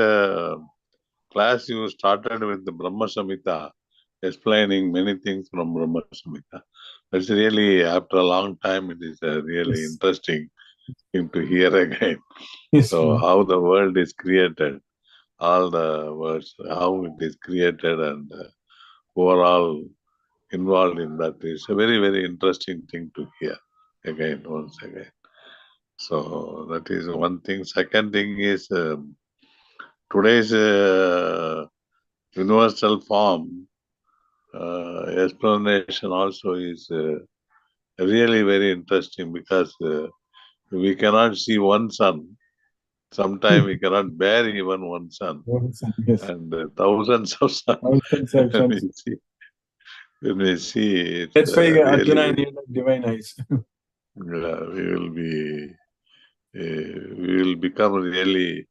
class you started with the Brahma Samhita, explaining many things from Brahma Samhita. That's really, after a long time, it is a really interesting thing to hear again. So how the world is created, all the words, how it is created, and overall involved in that is a very, very interesting thing to hear again, once again. So that is one thing. Second thing is today's universal form explanation also is really very interesting, because we cannot see one sun. Sometimes we cannot bear even one sun. And thousands of suns. When we see it, that's why really, Arjuna needed divine eyes. we will become really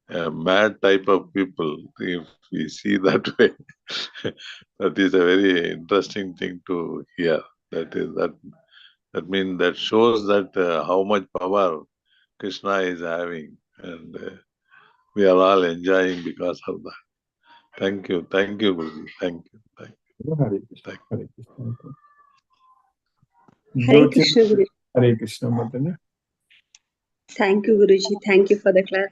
a mad type of people if we see that way. That is a very interesting thing to hear. That means that shows that how much power Krishna is having, and we are all enjoying because of that. Thank you, Guruji. Thank you. Hare Krishna. Hare Krishna. Hare Krishna, Guruji. Hare Krishna, Madana. Thank you, Guruji. Thank you for the class.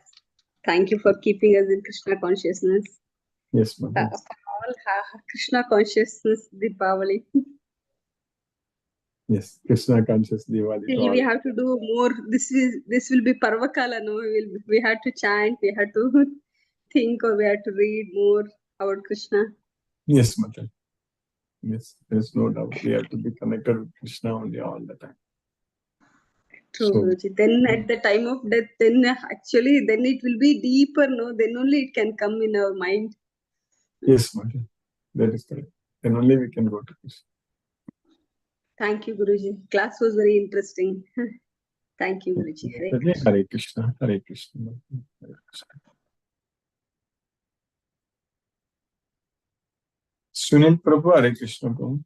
Thank you for keeping us in Krishna consciousness. Yes, Madana. For all Krishna consciousness, Deepavali. Yes, Krishna conscious Diwali. Still, we have to do more. This will be Parvakala, no? We have to chant, we have to think, or we have to read more about Krishna. Yes, Madana. Yes, there's no doubt. We have to be connected with Krishna only all the time. True, Guruji. Then at the time of death, then it will be deeper, no? Then only it can come in our mind. Yes, Madana. That is correct. Then only we can go to Krishna. Thank you, Guruji. Class was very interesting. Thank you, Guruji. Hare Krishna. Hare Krishna. Hare Krishna. Hare Krishna. Sunil Prabhu, Hare Krishna Prabhu.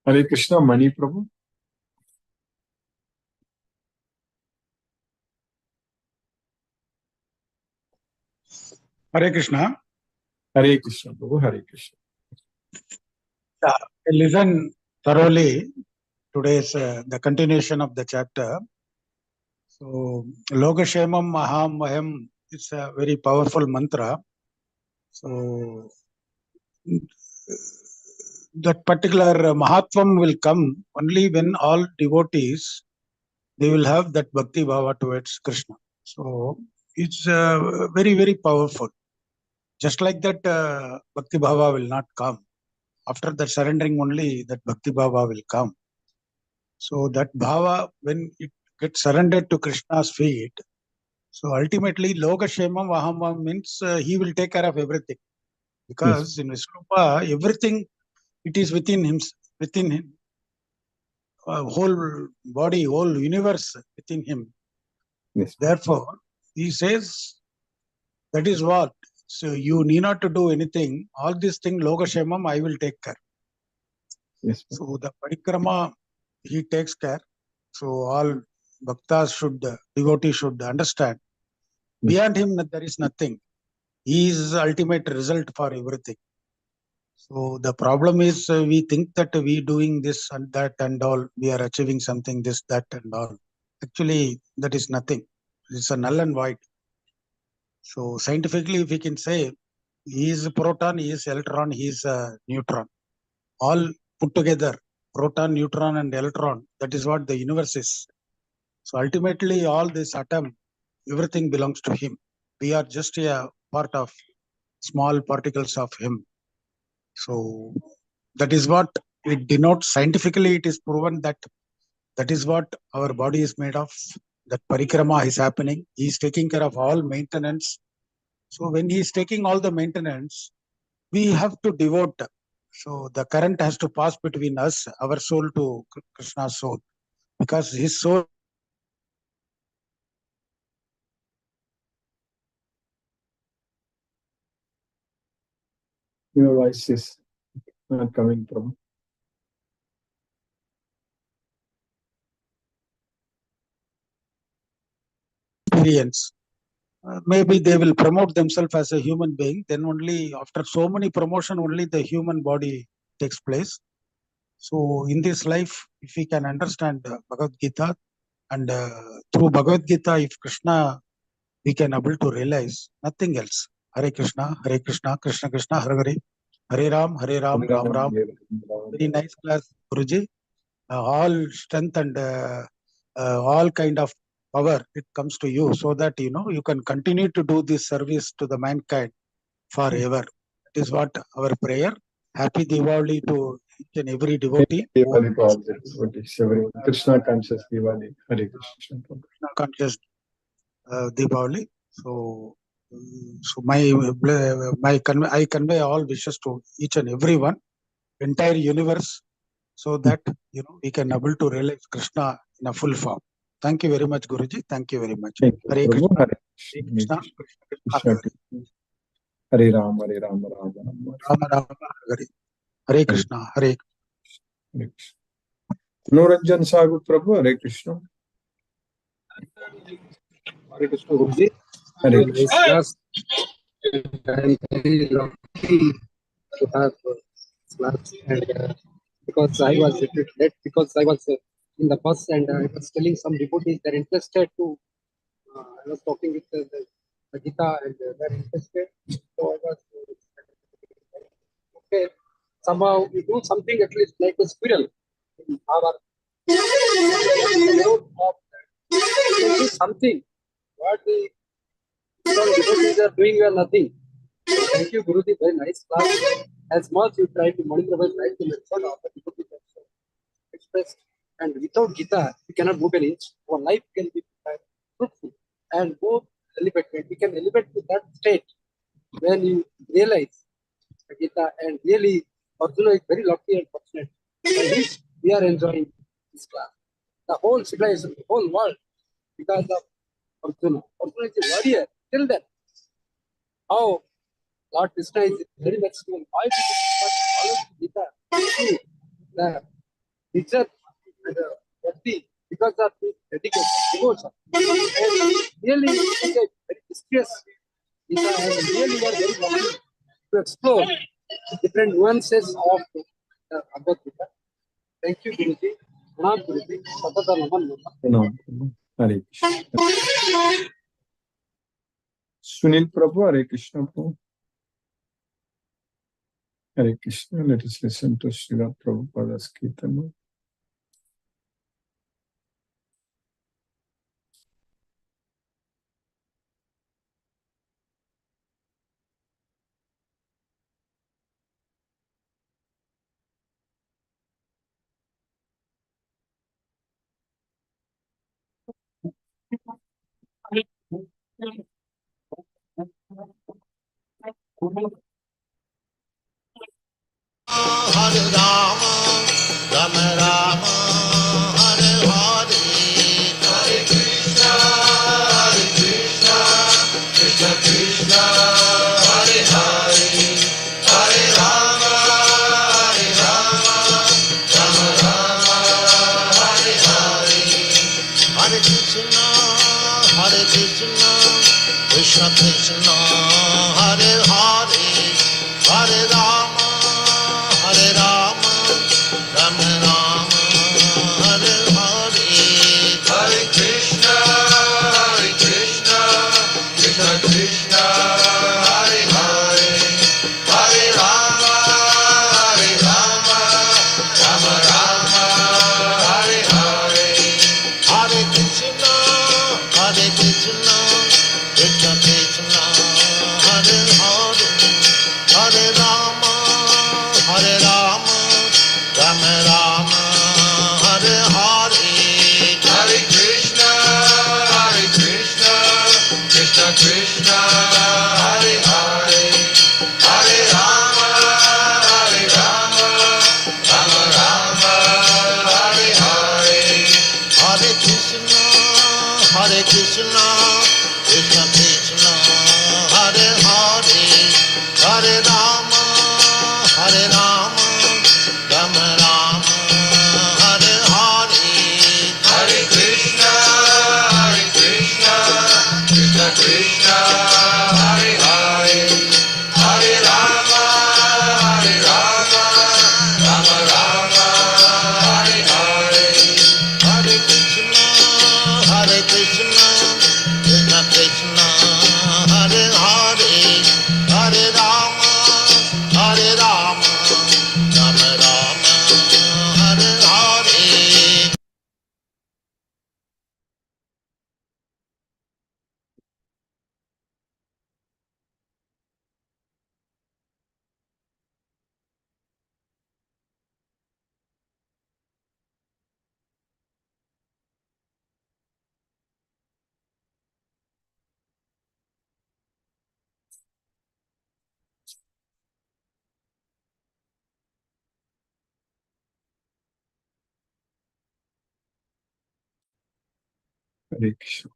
Hare Krishna, Mani Prabhu. Hare Krishna. Hare Krishna, Prabhu, Hare Krishna. Listen thoroughly today's the continuation of the chapter. So, Lokashemam Maham Maham is a very powerful mantra. So, that particular Mahatvam will come only when all devotees, they will have that Bhakti Bhava towards Krishna. So, it's very, very powerful. Just like that, Bhakti Bhava will not come. After that surrendering only, that Bhakti Bhava will come. So that Bhava, when it gets surrendered to Krishna's feet, so ultimately Lokashemam Vahamam means he will take care of everything. Because in Vishnupa, everything, it is within him, whole body, whole universe within him. Therefore, he says, that is what. So you need not to do anything. All these things, Lokashemam, I will take care. So the parikrama, he takes care. So all bhaktas should, devotees should understand. Beyond him, there is nothing. He is the ultimate result for everything. So the problem is we think that we doing this and that and all, we are achieving something, this, that and all. Actually, that is nothing. It's a null and void. So scientifically, if we can say, he is a proton, he is electron, he is a neutron. All put together, proton, neutron and electron, that is what the universe is. So ultimately, all this atom, everything belongs to him. We are just a part of small particles of him. So that is what it denotes. Scientifically, it is proven that that is what our body is made of. That parikrama is happening. He is taking care of all maintenance. So when he is taking all the maintenance, we have to devote. So the current has to pass between us, our soul to Krishna's soul, because his soul. Your voice is not coming from. Experience. Maybe they will promote themselves as a human being. Then only after so many promotion, only the human body takes place. So in this life, if we can understand Bhagavad Gita, and through Bhagavad Gita, if Krishna, we can able to realize nothing else. Hare Krishna, Krishna Krishna, Hare Hare, Hare Ram, Ram Ram. Very nice class, Guruji. All strength and all kind of power, it comes to you, so that you can continue to do this service to the mankind forever. That is what our prayer. Happy Diwali to each and every devotee. Krishna conscious Diwali. Hare Krishna. Krishna conscious Diwali. So I convey all wishes to each and everyone, entire universe, so that we can able to realize Krishna in a full form. Thank you very much, Guruji. Thank you very much. Hare Krishna. Hare Krishna. Krishna. Hare Ram, Hare Ram, Ram Ram. Rama Rama, Hare Hare Krishna. Hare Krishna. Noranjan Sagu Prabhu, Hare Krishna. Hare Krishna, Guruji. Hare Krishna. Nice class. I am very lucky to have class, and because I was a bit late, because I was in the bus and I was telling some devotees they're interested to. I was talking with the Gita and they're interested. So I was okay. Somehow we do something at least like a squirrel in our do something. What the devotees are doing, we are nothing. Thank you, Guruji. Very nice class. As much you try to monitor, try to listen, our devotees also expressed. And without Gita, we cannot move an inch. Our life can be fruitful and more elevated. We can elevate to that state when you realize Gita, and really Arjuna is very lucky and fortunate. And which we are enjoying this class. The whole civilization, the whole world, because of Arjuna. Arjuna is a warrior. Till then, how Lord Krishna is very much given. Why follow Gita? The teacher and the bhakti, because of his dedication, devotion. And really, it is a very mysterious Gita, and really you are very lucky to explore different nuances of Bhagavad Gita. Thank you, Guruji. Pranam, Guruji. Sabada Naman Naman. No. Hare Krishna. Sunil Prabhu, Hare Krishna Prabhu. Hare Krishna. Let us listen to Srila Prabhupada's Kirtana. Hare Rama, Rama Rama, Hare Hare, Hare Krishna, Krishna Krishna, Hare Hare, Hare Rama, Rama Rama, Hare Hare, Hare Krishna, Krishna Krishna, Hare Hare, Hare Rama, Rama Rama, Hare Hare, Hare Krishna, Krishna Krishna, Hare Hare, Hare Rama, Rama Rama, Hare Hare, Hare Krishna, Krishna Krishna, Hare Hare, Hare Rama, Rama Rama, Hare Hare, Hare Krishna, Krishna Krishna, Hare Hare, Hare Rama, Rama Rama, Hare Hare, Hare Krishna, Krishna Krishna, Hare Hare, Hare Rama, Rama Rama, Hare Hare, Hare Krishna, Krishna Krishna, Hare Hare, Hare Rama, Rama Rama, Hare Hare, Hare Krishna, Krishna Krishna, Hare Hare, Hare Rama, Rama Rama, Hare Hare. Hare Krishna.